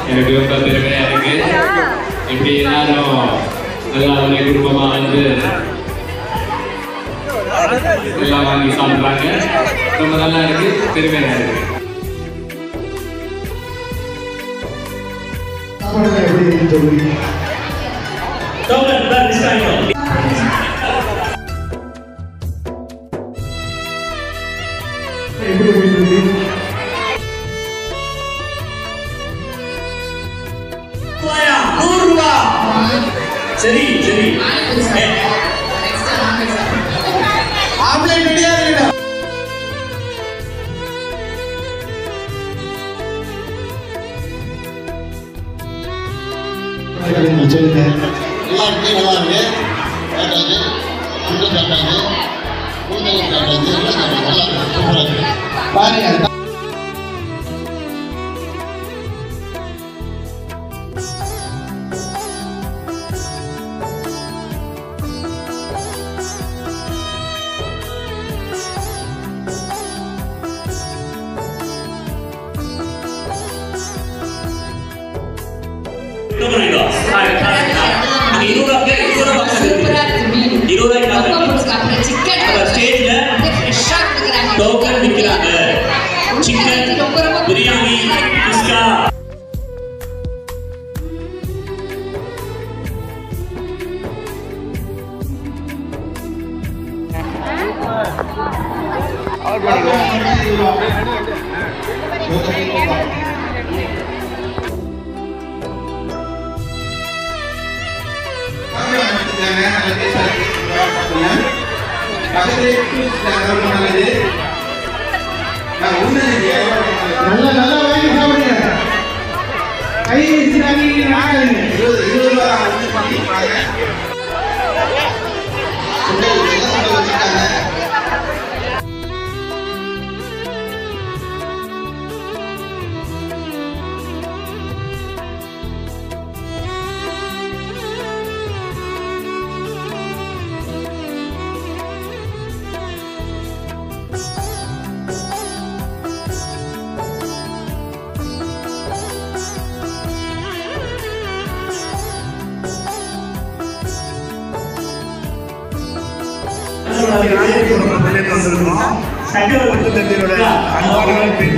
எனக்கு ரொம்ப பெருமையா இருக்கு. இப்படி எல்லாரும் நல்லா ஒரு குடும்பமா வந்து எல்லாம் வாங்கி சாப்பிடுறாங்க. ரொம்ப நல்லா இருக்கு, பெருமையா இருக்கு. சரி சரி ஆம்லேட் ரெடியா இருக்குடா. எல்லாருக்கும் நல்லா இருக்கு. கேட்டாங்க உள்ள கேட்டாங்க கூந்தல் கேட்டாங்க எல்லாம் கேட்டாங்க. நல்லா இருக்கு, சூப்பரா இருக்கு. பாருங்க பிரியாணி நல்லா நல்லா வாங்கி சாப்பிடுங்க. கை வச்சுட்டாங்க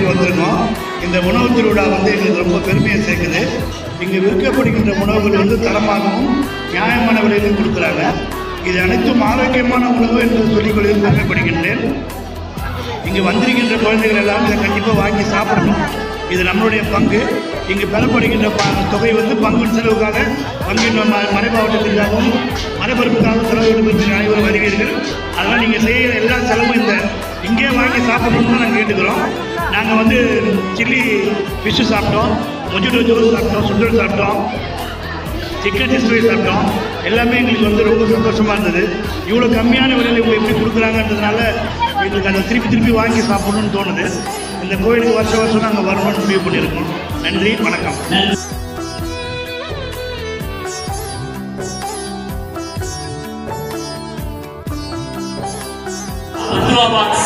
வந்திருக்கோம். இந்த உணவு திருவிழா வந்து எங்களுக்கு ரொம்ப பெருமையை சேர்க்குது. இங்கே விற்கப்படுகின்ற உணவுகள் வந்து தரமாகவும் நியாயமான விலையிலும் கொடுக்குறாங்க. இது அனைத்தும் ஆரோக்கியமான உணவு என்று சொல்லிக்கொள்ள பெருமைப்படுகின்றேன். இங்கே வந்திருக்கின்ற குழந்தைகள் எல்லாம் இதை கண்டிப்பாக வாங்கி சாப்பிடணும். இது நம்மளுடைய பங்கு. இங்கு பெறப்படுகின்ற தொகை வந்து பங்கு செலவுக்காக பங்கின் மறை மாவட்டத்திற்காகவும் மறைபரப்புக்காகவும் செலவிடும் என்று அனைவரும் வருவீர்கள். அதனால் நீங்கள் செய்கிற எல்லா செலவும் இங்கே வாங்கி சாப்பிடணும்னு நாங்கள் கேட்டுக்கிறோம். நாங்கள் வந்து சில்லி ஃபிஷ்ஷு சாப்பிட்டோம், மொஜிட்டோ ஜூஸ் சாப்பிட்டோம், சுண்டல் சாப்பிட்டோம், சிக்கன் 65 சாப்பிட்டோம். எல்லாமே எங்களுக்கு வந்து ரொம்ப சந்தோஷமாக இருந்தது. இவ்வளோ கம்மியான விலையில் இவங்க எப்படி கொடுக்குறாங்கன்றதுனால எங்களுக்கு அதை திருப்பி வாங்கி சாப்பிடணும்னு தோணுது. இந்த கோயிலுக்கு வருஷம் நாங்கள் வரணும்னு முடிவு பண்ணியிருக்கோம். நன்றி, வணக்கம்.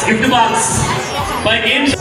gift box by games